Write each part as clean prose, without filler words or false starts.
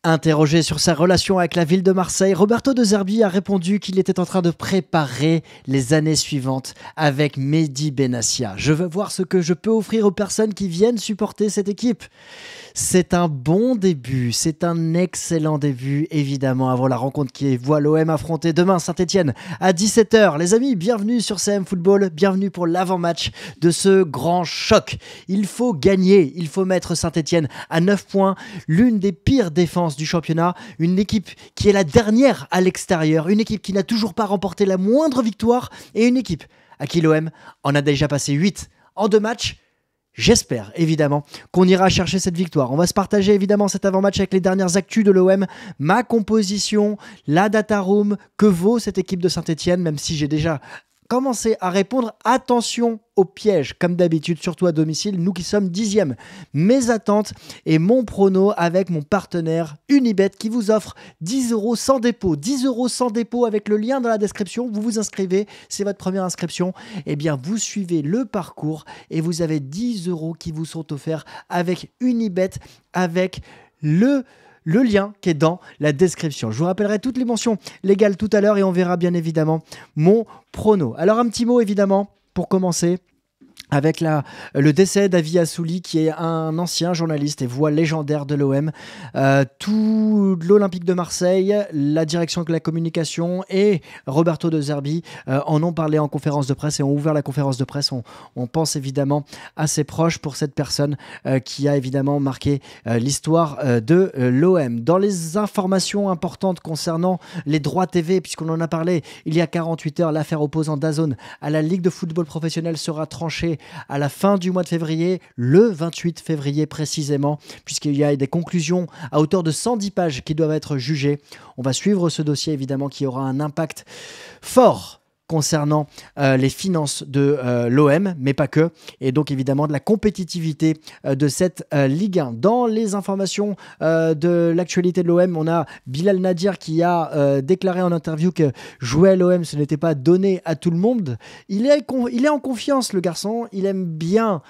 Interrogé sur sa relation avec la ville de Marseille, Roberto De Zerbi a répondu qu'il était en train de préparer les années suivantes avec Mehdi Benassia. Je veux voir ce que je peux offrir aux personnes qui viennent supporter cette équipe. C'est un bon début, c'est un excellent début, évidemment, avant la rencontre qui voit l'OM affronter demain Saint-Etienne à 17h. Les amis, bienvenue sur CM Football, bienvenue pour l'avant-match de ce grand choc. Il faut gagner, il faut mettre Saint-Etienne à 9 points, l'une des pires défenses du championnat, une équipe qui est la dernière à l'extérieur, une équipe qui n'a toujours pas remporté la moindre victoire et une équipe à qui l'OM en a déjà passé 8 en 2 matchs. J'espère évidemment qu'on ira chercher cette victoire. On va se partager évidemment cet avant-match avec les dernières actus de l'OM, ma composition, la data room, que vaut cette équipe de Saint-Etienne, même si j'ai déjà commencé à répondre. Attention au piège, comme d'habitude, surtout à domicile, nous qui sommes 10e. Mes attentes et mon prono avec mon partenaire Unibet qui vous offre 10 € sans dépôt. 10 € sans dépôt avec le lien dans la description. Vous vous inscrivez, c'est votre première inscription. Eh bien, vous suivez le parcours et vous avez 10 € qui vous sont offerts avec Unibet, avec le lien qui est dans la description. Je vous rappellerai toutes les mentions légales tout à l'heure et on verra bien évidemment mon prono. Alors un petit mot évidemment pour commencer avec le décès d'Avi Assouli, qui est un ancien journaliste et voix légendaire de l'OM. Tout l'Olympique de Marseille, la direction de la communication et Roberto De Zerbi en ont parlé en conférence de presse et ont ouvert la conférence de presse. On pense évidemment à ses proches pour cette personne qui a évidemment marqué l'histoire de l'OM. Dans les informations importantes concernant les droits TV, puisqu'on en a parlé il y a 48 heures, l'affaire opposant DAZN à la Ligue de football professionnel sera tranchée à la fin du mois de février, le 28 février précisément, puisqu'il y a des conclusions à hauteur de 110 pages qui doivent être jugées. On va suivre ce dossier évidemment qui aura un impact fort concernant les finances de l'OM, mais pas que, et donc évidemment de la compétitivité de cette Ligue 1. Dans les informations de l'actualité de l'OM, on a Bilal Nadir qui a déclaré en interview que jouer à l'OM, ce n'était pas donné à tout le monde. Il est en confiance, le garçon, il aime bien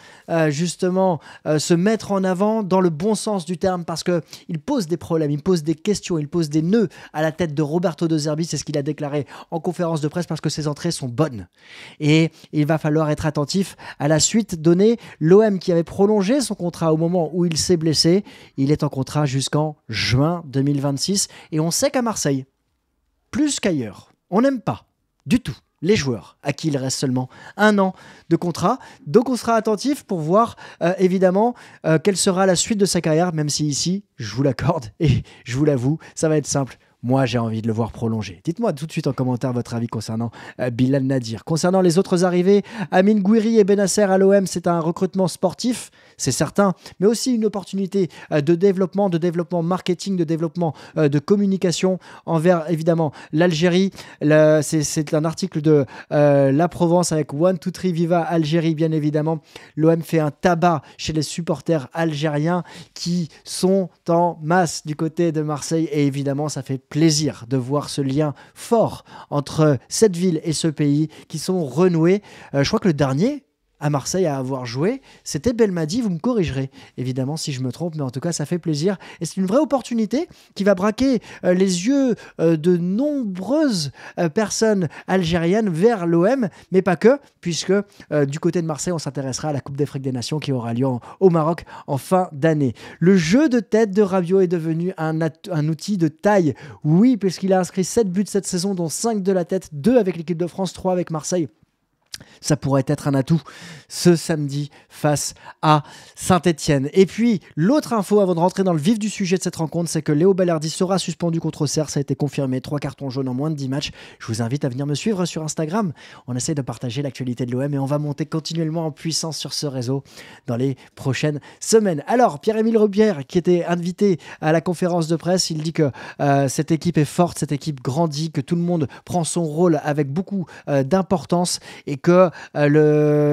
justement se mettre en avant dans le bon sens du terme, parce qu'il pose des problèmes, il pose des questions, il pose des nœuds à la tête de Roberto De Zerbi, c'est ce qu'il a déclaré en conférence de presse, parce que ses entrées sont bonnes et il va falloir être attentif à la suite donnée. L'OM qui avait prolongé son contrat au moment où il s'est blessé, il est en contrat jusqu'en juin 2026 et on sait qu'à Marseille, plus qu'ailleurs, on n'aime pas du tout les joueurs à qui il reste seulement 1 an de contrat. Donc on sera attentif pour voir évidemment quelle sera la suite de sa carrière, même si ici, je vous l'accorde et je vous l'avoue, ça va être simple. Moi, j'ai envie de le voir prolonger. Dites-moi tout de suite en commentaire votre avis concernant Bilal Nadir. Concernant les autres arrivées, Amine Gouiri et Benasser à l'OM, c'est un recrutement sportif, c'est certain, mais aussi une opportunité de développement marketing, de développement de communication envers, évidemment, l'Algérie. C'est un article de La Provence avec 1-2-3 Viva Algérie, bien évidemment. L'OM fait un tabac chez les supporters algériens qui sont en masse du côté de Marseille et évidemment, ça fait plaisir de voir ce lien fort entre cette ville et ce pays qui sont renoués. Je crois que le dernier à Marseille à avoir joué, c'était Belmadi, vous me corrigerez évidemment si je me trompe, mais en tout cas ça fait plaisir et c'est une vraie opportunité qui va braquer les yeux de nombreuses personnes algériennes vers l'OM, mais pas que, puisque du côté de Marseille on s'intéressera à la Coupe d'Afrique des Nations qui aura lieu au Maroc en fin d'année. Le jeu de tête de Rabiot est devenu un outil de taille, oui, puisqu'il a inscrit 7 buts cette saison, dont 5 de la tête, 2 avec l'équipe de France, 3 avec Marseille. Ça pourrait être un atout ce samedi face à Saint-Etienne. Et puis, l'autre info avant de rentrer dans le vif du sujet de cette rencontre, c'est que Léo Balerdi sera suspendu contre Auxerre. Ça a été confirmé, 3 cartons jaunes en moins de 10 matchs. Je vous invite à venir me suivre sur Instagram. On essaie de partager l'actualité de l'OM et on va monter continuellement en puissance sur ce réseau dans les prochaines semaines. Alors, Pierre-Emile Robière, qui était invité à la conférence de presse, il dit que cette équipe est forte, cette équipe grandit, que tout le monde prend son rôle avec beaucoup d'importance et que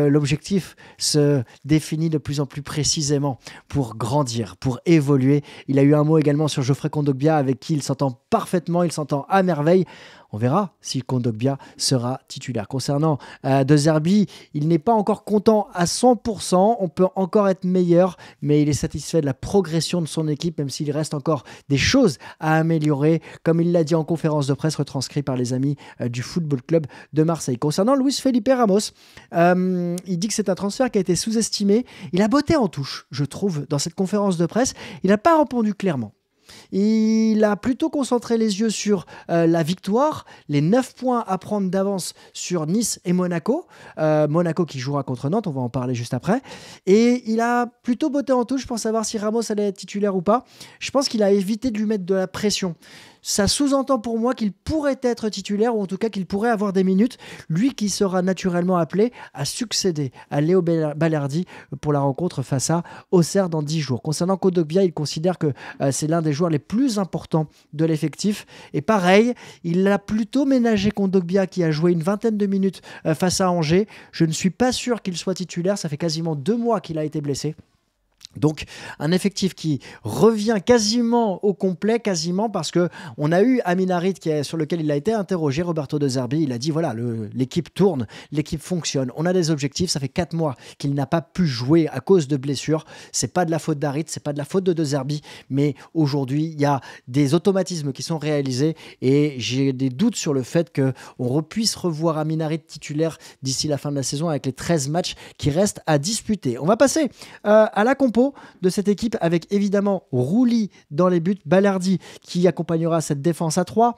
l'objectif se définit de plus en plus précisément pour grandir, pour évoluer. Il a eu un mot également sur Geoffrey Kondogbia avec qui il s'entend parfaitement, il s'entend à merveille. On verra si Kondogbia sera titulaire. Concernant De Zerbi, il n'est pas encore content à 100%. On peut encore être meilleur, mais il est satisfait de la progression de son équipe, même s'il reste encore des choses à améliorer, comme il l'a dit en conférence de presse retranscrite par les amis du Football Club de Marseille. Concernant Luis Felipe Ramos, il dit que c'est un transfert qui a été sous-estimé. Il a botté en touche, je trouve, dans cette conférence de presse. Il n'a pas répondu clairement. Il a plutôt concentré les yeux sur la victoire, les 9 points à prendre d'avance sur Nice et Monaco. Monaco qui jouera contre Nantes, on va en parler juste après. Et il a plutôt botté en touche pour savoir si Ramos allait être titulaire ou pas. Je pense qu'il a évité de lui mettre de la pression. Ça sous-entend pour moi qu'il pourrait être titulaire, ou en tout cas qu'il pourrait avoir des minutes, lui qui sera naturellement appelé à succéder à Léo Balerdi pour la rencontre face à Auxerre dans 10 jours. Concernant Kondogbia, il considère que c'est l'un des joueurs les plus importants de l'effectif. Et pareil, il a plutôt ménagé Kondogbia qui a joué une vingtaine de minutes face à Angers. Je ne suis pas sûr qu'il soit titulaire, ça fait quasiment 2 mois qu'il a été blessé. Donc un effectif qui revient quasiment au complet, quasiment, parce qu'on a eu Amin Harit sur lequel il a été interrogé, Roberto De Zerbi, il a dit voilà, l'équipe tourne, l'équipe fonctionne, on a des objectifs, ça fait 4 mois qu'il n'a pas pu jouer à cause de blessures, c'est pas de la faute d'Harit, c'est pas de la faute de Zerbi, mais aujourd'hui il y a des automatismes qui sont réalisés et j'ai des doutes sur le fait qu'on puisse revoir Amin Harit titulaire d'ici la fin de la saison avec les 13 matchs qui restent à disputer. On va passer à la compo de cette équipe avec évidemment Rouli dans les buts, Balerdi qui accompagnera cette défense à 3.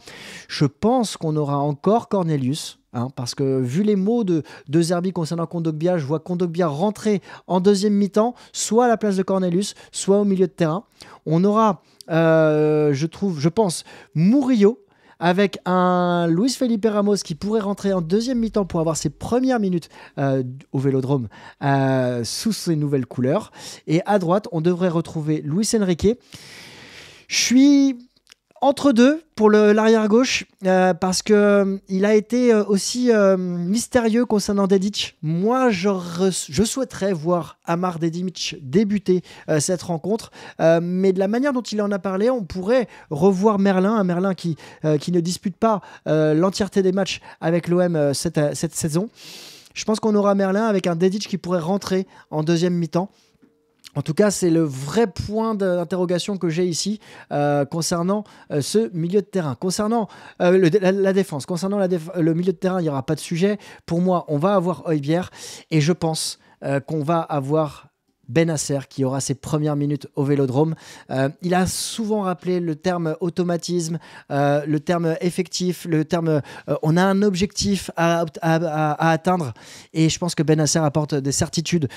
Je pense qu'on aura encore Cornelius. Parce que vu les mots de Zerbi concernant Kondogbia, je vois Kondogbia rentrer en deuxième mi-temps, soit à la place de Cornelius, soit au milieu de terrain. On aura, je pense, Murillo, avec un Luis Felipe Ramos qui pourrait rentrer en deuxième mi-temps pour avoir ses premières minutes au Vélodrome sous ses nouvelles couleurs. Et à droite, on devrait retrouver Luis Enrique. Je suis entre deux pour l'arrière-gauche parce qu'il a été aussi mystérieux concernant Dedić. Moi, je souhaiterais voir Amar Dedić débuter cette rencontre, mais de la manière dont il en a parlé, on pourrait revoir Merlin, un Merlin qui ne dispute pas l'entièreté des matchs avec l'OM cette saison. Je pense qu'on aura Merlin avec un Dedić qui pourrait rentrer en deuxième mi-temps. En tout cas, c'est le vrai point d'interrogation que j'ai ici concernant ce milieu de terrain. Concernant la défense, concernant le milieu de terrain, il n'y aura pas de sujet. Pour moi, on va avoir Højbjerg et je pense qu'on va avoir Bennacer qui aura ses premières minutes au Vélodrome. Il a souvent rappelé le terme automatisme, le terme effectif, le terme on a un objectif à atteindre et je pense que Bennacer apporte des certitudes.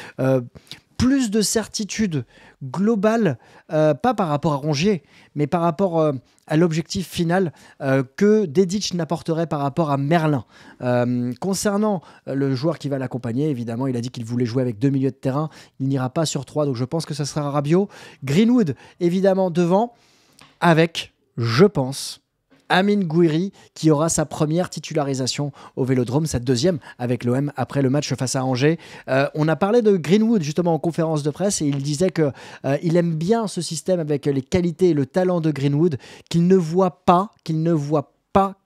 Plus de certitude globale, pas par rapport à Rongier, mais par rapport à l'objectif final que Dedić n'apporterait par rapport à Merlin. Concernant le joueur qui va l'accompagner, évidemment, il a dit qu'il voulait jouer avec 2 milieux de terrain. Il n'ira pas sur 3, donc je pense que ce sera Rabiot. Greenwood, évidemment, devant, avec, je pense, Amine Gouiri qui aura sa première titularisation au Vélodrome, sa deuxième avec l'OM après le match face à Angers. On a parlé de Greenwood justement en conférence de presse et il disait qu'il aime bien ce système avec les qualités et le talent de Greenwood, qu'il ne voit pas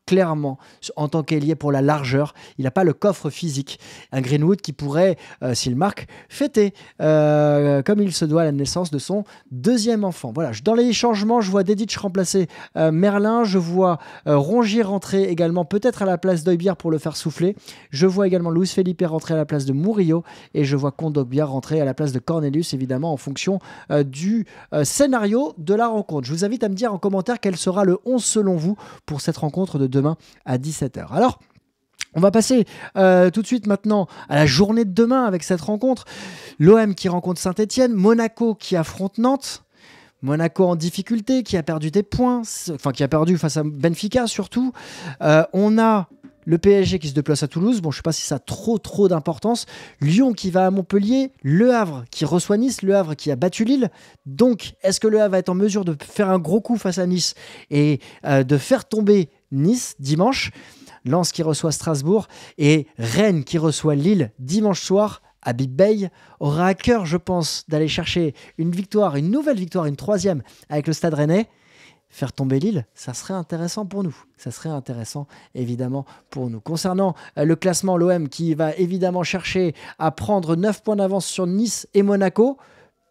clairement en tant qu'ailier pour la largeur. Il n'a pas le coffre physique. Un Greenwood qui pourrait, s'il marque, fêter comme il se doit la naissance de son deuxième enfant. Voilà. Dans les changements, je vois Dedić remplacer Merlin. Je vois Rongier rentrer également, peut-être à la place d'Højbjerg pour le faire souffler. Je vois également Luis Felipe rentrer à la place de Murillo et je vois Kondogbia rentrer à la place de Cornelius, évidemment en fonction du scénario de la rencontre. Je vous invite à me dire en commentaire quel sera le 11 selon vous pour cette rencontre de demain à 17h. Alors, on va passer tout de suite maintenant à la journée de demain avec cette rencontre. L'OM qui rencontre Saint-Etienne, Monaco qui affronte Nantes. Monaco en difficulté, qui a perdu des points, enfin qui a perdu face à Benfica surtout. On a le PSG qui se déplace à Toulouse. Bon, je ne sais pas si ça a trop d'importance. Lyon qui va à Montpellier. Le Havre qui reçoit Nice. Le Havre qui a battu Lille. Donc, est-ce que le Havre va être en mesure de faire un gros coup face à Nice et de faire tomber Nice dimanche? Lens qui reçoit Strasbourg et Rennes qui reçoit Lille dimanche soir. Habib Beye aura à cœur, je pense, d'aller chercher une victoire, une nouvelle victoire, une troisième avec le Stade Rennais. faire tomber Lille, ça serait intéressant pour nous. Ça serait intéressant, évidemment, pour nous. Concernant le classement, l'OM qui va évidemment chercher à prendre 9 points d'avance sur Nice et Monaco,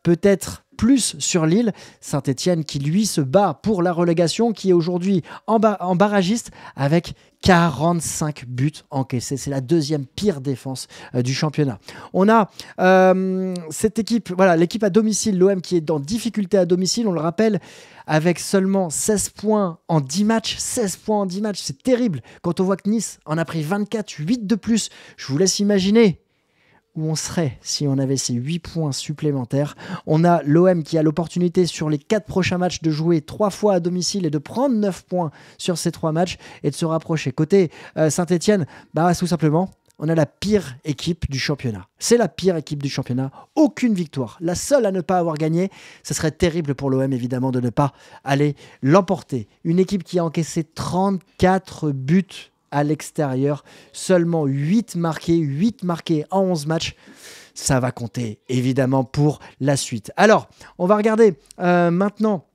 peut-être plus sur Lille. Saint-Etienne qui, lui, se bat pour la relégation, qui est aujourd'hui en barragiste avec 45 buts encaissés. C'est la deuxième pire défense du championnat. On a cette équipe, voilà, l'équipe à domicile, l'OM qui est en difficulté à domicile, on le rappelle, avec seulement 16 points en 10 matchs. 16 points en 10 matchs, c'est terrible. Quand on voit que Nice en a pris 24, 8 de plus, je vous laisse imaginer où on serait si on avait ces 8 points supplémentaires. On a l'OM qui a l'opportunité sur les 4 prochains matchs de jouer 3 fois à domicile et de prendre 9 points sur ces 3 matchs et de se rapprocher. Côté Saint-Etienne, tout simplement, on a la pire équipe du championnat. C'est la pire équipe du championnat. Aucune victoire. La seule à ne pas avoir gagné, ce serait terrible pour l'OM, évidemment, de ne pas aller l'emporter. Une équipe qui a encaissé 34 buts à l'extérieur, seulement 8 marqués en 11 matchs. Ça va compter, évidemment, pour la suite. Alors, on va regarder maintenant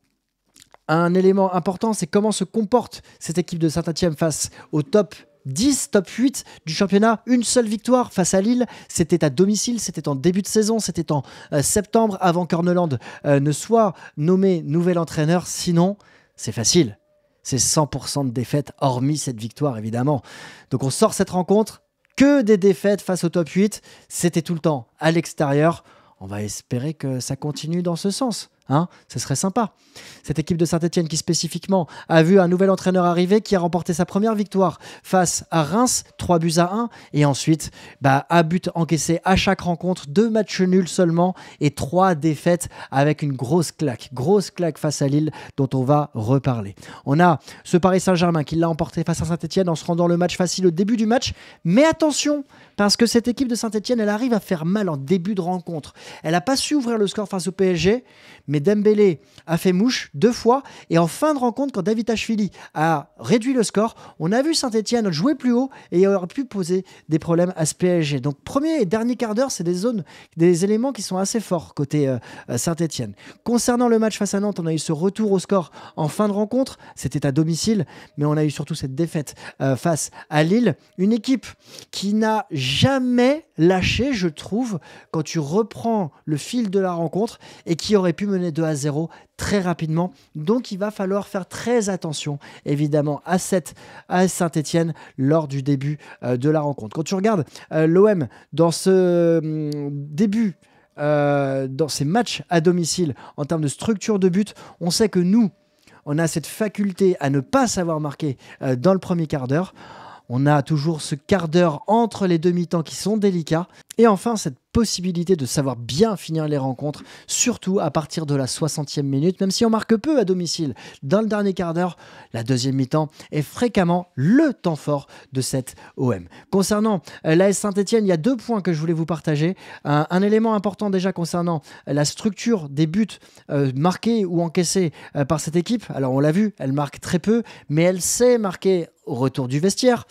un élément important, c'est comment se comporte cette équipe de Saint-Etienne face au top 10, top 8 du championnat. Une seule victoire face à Lille, c'était à domicile, c'était en début de saison, c'était en septembre, avant qu'Orneland ne soit nommé nouvel entraîneur. Sinon, c'est facile. C'est 100% de défaites, hormis cette victoire, évidemment. Donc on sort cette rencontre, que des défaites face au top 8. C'était tout le temps à l'extérieur. On va espérer que ça continue dans ce sens. Ce serait sympa. Cette équipe de Saint-Etienne qui spécifiquement a vu un nouvel entraîneur arriver, qui a remporté sa première victoire face à Reims, 3 buts à 1, et ensuite un but encaissé à chaque rencontre, 2 matchs nuls seulement et 3 défaites avec une grosse claque face à Lille dont on va reparler. On a ce Paris Saint-Germain qui l'a emporté face à Saint-Etienne en se rendant le match facile au début du match, mais attention, parce que cette équipe de Saint-Etienne, elle arrive à faire mal en début de rencontre. Elle n'a pas su ouvrir le score face au PSG, mais Dembélé a fait mouche 2 fois, et en fin de rencontre, quand Davitashvili a réduit le score, on a vu Saint-Etienne jouer plus haut et aurait pu poser des problèmes à ce PSG. Donc premier et dernier quart d'heure, c'est des éléments qui sont assez forts côté Saint-Etienne. Concernant le match face à Nantes, on a eu ce retour au score en fin de rencontre, c'était à domicile, mais on a eu surtout cette défaite face à Lille, une équipe qui n'a jamais lâché, je trouve, quand tu reprends le fil de la rencontre, et qui aurait pu mener 2-0 très rapidement. Donc il va falloir faire très attention, évidemment, à Saint-Etienne lors du début de la rencontre. Quand tu regardes l'OM dans ce début, dans ces matchs à domicile, en termes de structure de but, on sait que nous, on a cette faculté à ne pas savoir marquer dans le premier quart d'heure. On a toujours ce quart d'heure entre les deux mi-temps qui sont délicats. Et enfin, cette possibilité de savoir bien finir les rencontres, surtout à partir de la 60e minute, même si on marque peu à domicile. Dans le dernier quart d'heure, la deuxième mi-temps est fréquemment le temps fort de cette OM. Concernant l'AS Saint-Etienne, il y a 2 points que je voulais vous partager. Un élément important déjà concernant la structure des buts marqués ou encaissés par cette équipe. Alors on l'a vu, elle marque très peu, mais elle sait marquer au retour du vestiaire.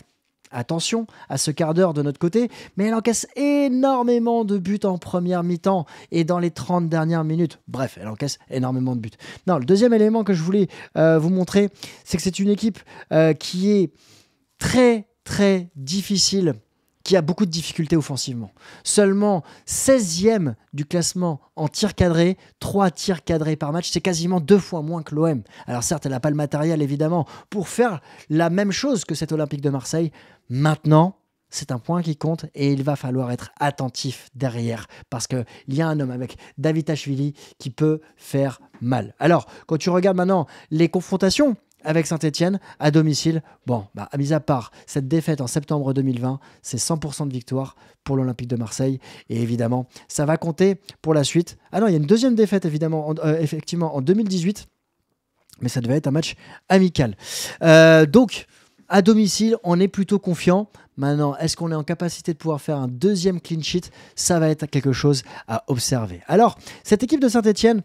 Attention à ce quart d'heure de notre côté, mais elle encaisse énormément de buts en première mi-temps et dans les 30 dernières minutes. Bref, elle encaisse énormément de buts. Non, le deuxième élément que je voulais vous montrer, c'est que c'est une équipe qui est très, très difficile, qui a beaucoup de difficultés offensivement. Seulement 16e du classement en tir cadré, 3 tirs cadrés par match, c'est quasiment 2 fois moins que l'OM. Alors certes, elle n'a pas le matériel évidemment pour faire la même chose que cet Olympique de Marseille. Maintenant, c'est un point qui compte et il va falloir être attentif derrière parce qu'il y a un homme avec Davitashvili qui peut faire mal. Alors, quand tu regardes maintenant les confrontations avec Saint-Etienne à domicile, mis à part cette défaite en septembre 2020, c'est 100% de victoire pour l'Olympique de Marseille. Et évidemment, ça va compter pour la suite. Ah non, il y a une deuxième défaite évidemment, effectivement en 2018, mais ça devait être un match amical. Donc, à domicile, on est plutôt confiant. Maintenant, est-ce qu'on est en capacité de pouvoir faire un deuxième clean sheet? Ça va être quelque chose à observer. Alors, cette équipe de Saint-Etienne,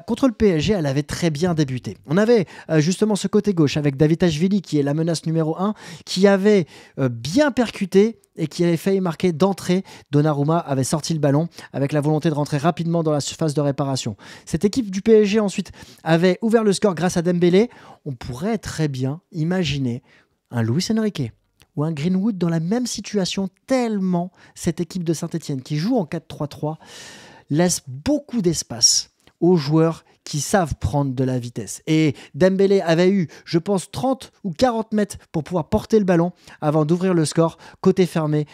contre le PSG, elle avait très bien débuté. On avait justement ce côté gauche avec Davitashvili, qui est la menace numéro 1, qui avait bien percuté et qui avait failli marquer d'entrée. Donnarumma avait sorti le ballon avec la volonté de rentrer rapidement dans la phase de réparation. Cette équipe du PSG ensuite avait ouvert le score grâce à Dembélé. On pourrait très bien imaginer un Luis Enrique ou un Greenwood dans la même situation, tellement cette équipe de Saint-Etienne qui joue en 4-3-3 laisse beaucoup d'espace aux joueurs qui savent prendre de la vitesse. Et Dembélé avait eu, je pense, 30 ou 40 mètres pour pouvoir porter le ballon avant d'ouvrir le score côté fermé,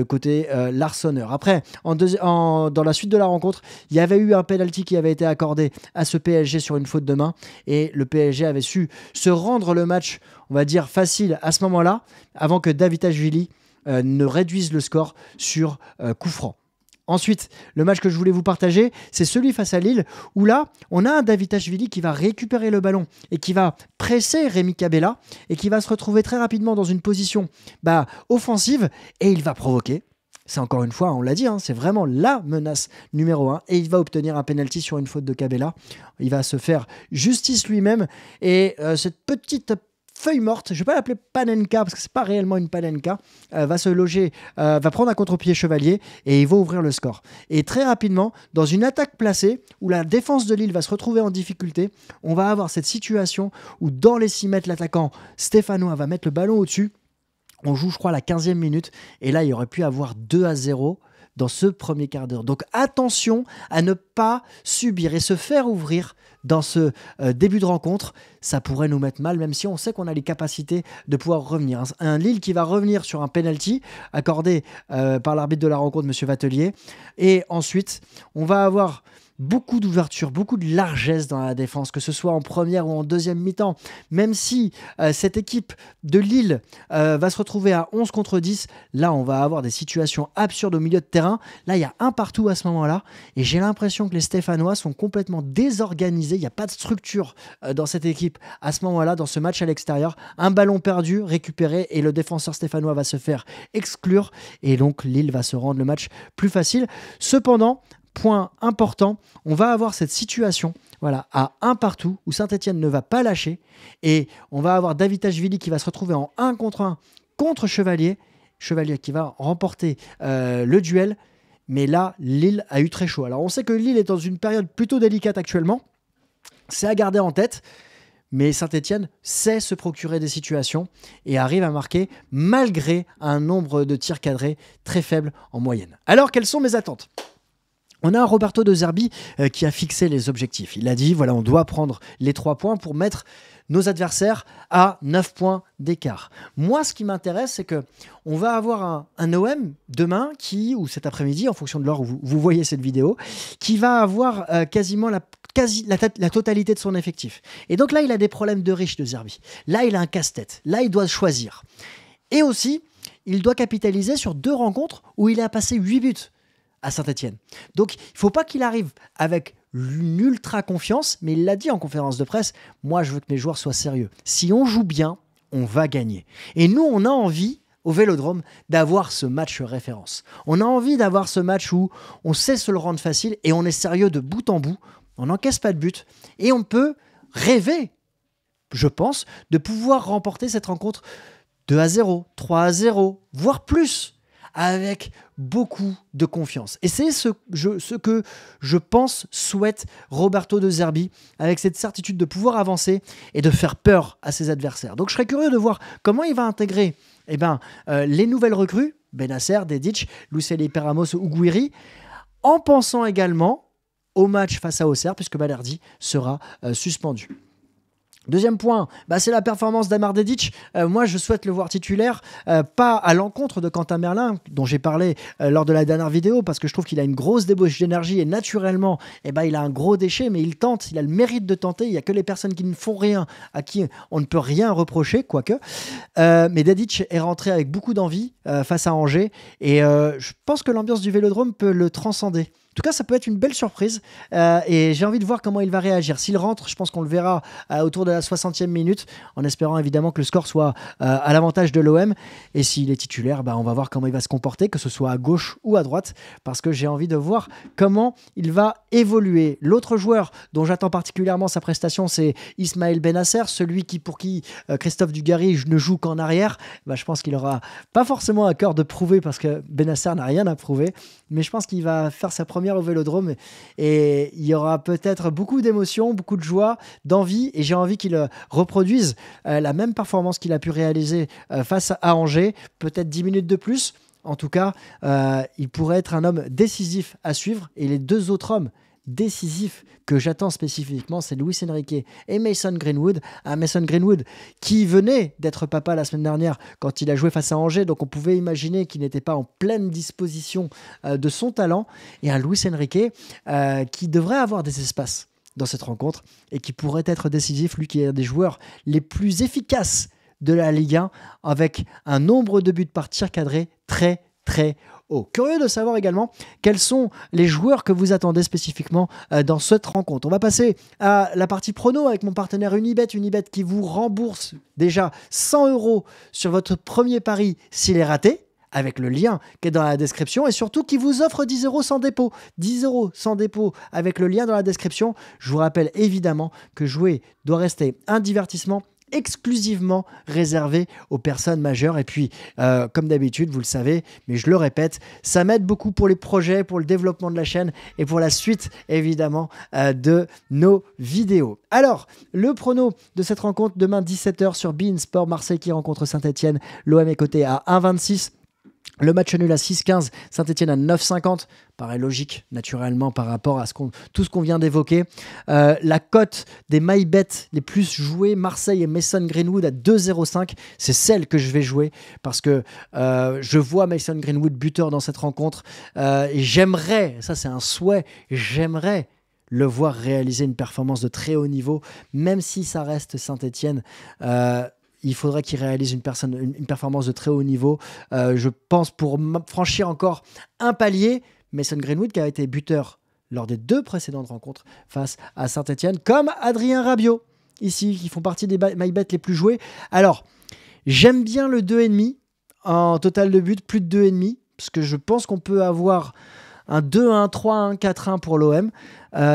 côté Larsonneur. Après, dans la suite de la rencontre, il y avait eu un penalty qui avait été accordé à ce PSG sur une faute de main et le PSG avait su se rendre le match, on va dire, facile à ce moment-là, avant que Davide ne réduise le score sur coup franc. Ensuite, le match que je voulais vous partager, c'est celui face à Lille, où là, on a un Davide qui va récupérer le ballon et qui va presser Rémi Cabella et qui va se retrouver très rapidement dans une position offensive et il va provoquer. C'est encore une fois, on l'a dit, c'est vraiment la menace numéro 1 et il va obtenir un penalty sur une faute de Cabella. Il va se faire justice lui-même et cette petite feuille morte, je ne vais pas l'appeler Panenka parce que c'est pas réellement une Panenka, va se loger, va prendre un contre-pied Chevalier et il va ouvrir le score. Et très rapidement, dans une attaque placée où la défense de Lille va se retrouver en difficulté, on va avoir cette situation où dans les 6 mètres, l'attaquant Stéphanois va mettre le ballon au-dessus. On joue, je crois, la 15e minute et là, il aurait pu avoir 2-0 dans ce premier quart d'heure. Donc attention à ne pas subir et se faire ouvrir dans ce début de rencontre. Ça pourrait nous mettre mal, même si on sait qu'on a les capacités de pouvoir revenir. Un Lille qui va revenir sur un penalty accordé par l'arbitre de la rencontre, M. Vatelier. Et ensuite, on va avoir beaucoup d'ouverture, beaucoup de largesse dans la défense, que ce soit en première ou en deuxième mi-temps. Même si cette équipe de Lille va se retrouver à 11 contre 10, là, on va avoir des situations absurdes au milieu de terrain. Là, il y a un partout à ce moment-là. Et j'ai l'impression que les Stéphanois sont complètement désorganisés. Il n'y a pas de structure dans cette équipe à ce moment-là, dans ce match à l'extérieur. Un ballon perdu, récupéré, et le défenseur stéphanois va se faire exclure. Et donc, Lille va se rendre le match plus facile. Cependant, point important, on va avoir cette situation à un partout où Saint-Etienne ne va pas lâcher et on va avoir Davide qui va se retrouver en 1 contre 1 contre Chevalier qui va remporter le duel, mais là Lille a eu très chaud. Alors on sait que Lille est dans une période plutôt délicate actuellement, c'est à garder en tête, mais Saint-Etienne sait se procurer des situations et arrive à marquer malgré un nombre de tirs cadrés très faible en moyenne. Alors quelles sont mes attentes ? On a un Roberto De Zerbi qui a fixé les objectifs. Il a dit, voilà, on doit prendre les 3 points pour mettre nos adversaires à 9 points d'écart. Moi, ce qui m'intéresse, c'est qu'on va avoir un OM demain ou cet après-midi, en fonction de l'heure où vous voyez cette vidéo, qui va avoir quasiment la totalité de son effectif. Et donc là, il a des problèmes de riche, De Zerbi. Là, il a un casse-tête. Là, il doit choisir. Et aussi, il doit capitaliser sur 2 rencontres où il a passé 8 buts à Saint-Etienne. Donc, il ne faut pas qu'il arrive avec une ultra confiance, mais il l'a dit en conférence de presse, moi, je veux que mes joueurs soient sérieux. Si on joue bien, on va gagner. Et nous, on a envie, au Vélodrome, d'avoir ce match référence. On a envie d'avoir ce match où on sait se le rendre facile et on est sérieux de bout en bout, on n'encaisse pas de but et on peut rêver, je pense, de pouvoir remporter cette rencontre 2-0, 3-0, voire plus, avec beaucoup de confiance. Et c'est ce que je pense souhaite Roberto De Zerbi, avec cette certitude de pouvoir avancer et de faire peur à ses adversaires. Donc je serais curieux de voir comment il va intégrer les nouvelles recrues, Bennacer, Dedic, Luis Felipe Ramos ou Gouiri, en pensant également au match face à Auxerre, puisque Balerdi sera suspendu. Deuxième point, c'est la performance d'Amar Dedic. Moi, je souhaite le voir titulaire, pas à l'encontre de Quentin Merlin, dont j'ai parlé lors de la dernière vidéo, parce que je trouve qu'il a une grosse débauche d'énergie et naturellement, il a un gros déchet, mais il tente, il a le mérite de tenter. Il n'y a que les personnes qui ne font rien, à qui on ne peut rien reprocher, quoique. Mais Dedic est rentré avec beaucoup d'envie face à Angers et je pense que l'ambiance du Vélodrome peut le transcender. tout cas, ça peut être une belle surprise et j'ai envie de voir comment il va réagir. S'il rentre, je pense qu'on le verra autour de la 60e minute, en espérant évidemment que le score soit à l'avantage de l'OM. Et s'il est titulaire, on va voir comment il va se comporter, que ce soit à gauche ou à droite, parce que j'ai envie de voir comment il va évoluer. L'autre joueur dont j'attends particulièrement sa prestation, c'est Ismaël Bennacer, celui pour qui Christophe Dugarry ne joue qu'en arrière. Je pense qu'il aura pas forcément à cœur de prouver, parce que Bennacer n'a rien à prouver, mais je pense qu'il va faire sa première au Vélodrome et il y aura peut-être beaucoup d'émotions, beaucoup de joie, d'envie, et j'ai envie qu'il reproduise la même performance qu'il a pu réaliser face à Angers, peut-être 10 minutes de plus. En tout cas, il pourrait être un homme décisif à suivre, et les deux autres hommes décisifs que j'attends spécifiquement, c'est Luis Enrique et Mason Greenwood. Un Mason Greenwood qui venait d'être papa la semaine dernière quand il a joué face à Angers, donc on pouvait imaginer qu'il n'était pas en pleine disposition de son talent, et un Luis Enrique qui devrait avoir des espaces dans cette rencontre et qui pourrait être décisif, lui qui est un des joueurs les plus efficaces de la Ligue 1, avec un nombre de buts par tir cadré très très haut. Curieux de savoir également quels sont les joueurs que vous attendez spécifiquement dans cette rencontre. On va passer à la partie prono avec mon partenaire Unibet qui vous rembourse déjà 100 € sur votre premier pari s'il est raté, avec le lien qui est dans la description, et surtout qui vous offre 10 € sans dépôt. 10 € sans dépôt avec le lien dans la description. Je vous rappelle évidemment que jouer doit rester un divertissement exclusivement réservé aux personnes majeures. Et puis, comme d'habitude, vous le savez, mais je le répète, ça m'aide beaucoup pour les projets, pour le développement de la chaîne et pour la suite, évidemment, de nos vidéos. Alors, le prono de cette rencontre demain 17h sur beIN Sport, Marseille qui rencontre Saint-Etienne. L'OM est coté à 1,26. Le match nul à 6,15, Saint-Etienne à 9,50, paraît logique naturellement par rapport à tout ce qu'on vient d'évoquer. La cote des MyBet les plus jouées, Marseille et Mason Greenwood à 2,05, c'est celle que je vais jouer parce que je vois Mason Greenwood buteur dans cette rencontre et j'aimerais, ça c'est un souhait, j'aimerais le voir réaliser une performance de très haut niveau, même si ça reste Saint-Etienne. Il faudrait qu'il réalise une performance de très haut niveau. Je pense pour franchir encore un palier, Mason Greenwood qui a été buteur lors des 2 précédentes rencontres face à Saint-Etienne, comme Adrien Rabiot, ici, qui font partie des MyBet les plus joués. Alors, j'aime bien le 2,5 en total de buts, plus de 2,5, parce que je pense qu'on peut avoir un 2-1, 3-1, 4-1 pour l'OM.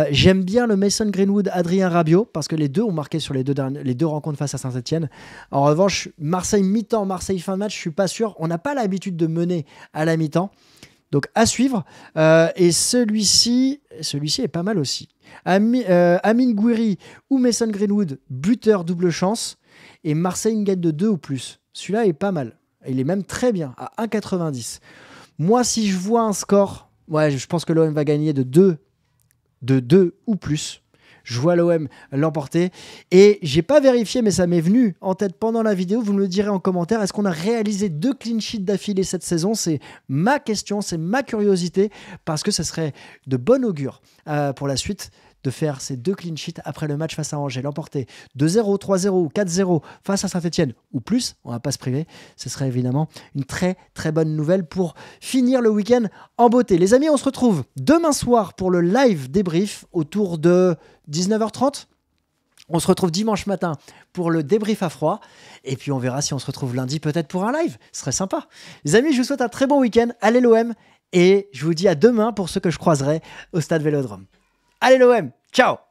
J'aime bien le Mason Greenwood, Adrien Rabiot, parce que les deux ont marqué sur les deux rencontres face à Saint-Etienne. En revanche, Marseille mi-temps, Marseille fin de match, je ne suis pas sûr. On n'a pas l'habitude de mener à la mi-temps. Donc à suivre. Et celui-ci est pas mal aussi. Amine Gouiri ou Mason Greenwood, buteur double chance. Et Marseille une gagne de 2 ou plus. Celui-là est pas mal. Il est même très bien, à 1,90. Moi, si je vois un score... Ouais, je pense que l'OM va gagner de 2 ou plus. Je vois l'OM l'emporter. Et j'ai pas vérifié, mais ça m'est venu en tête pendant la vidéo. Vous me le direz en commentaire. Est-ce qu'on a réalisé 2 clean sheets d'affilée cette saison? C'est ma question, c'est ma curiosité, parce que ça serait de bon augure pour la suite de faire ces 2 clean sheets après le match face à Angers, l'emporter 2-0, 3-0 ou 4-0 face à Saint-Etienne ou plus, on va pas se priver, ce serait évidemment une très très bonne nouvelle pour finir le week-end en beauté. Les amis, on se retrouve demain soir pour le live débrief autour de 19h30. On se retrouve dimanche matin pour le débrief à froid. Et puis on verra si on se retrouve lundi peut-être pour un live. Ce serait sympa. Les amis, je vous souhaite un très bon week-end. Allez l'OM. Et je vous dis à demain pour ceux que je croiserai au stade Vélodrome. Allez l'OM, ciao!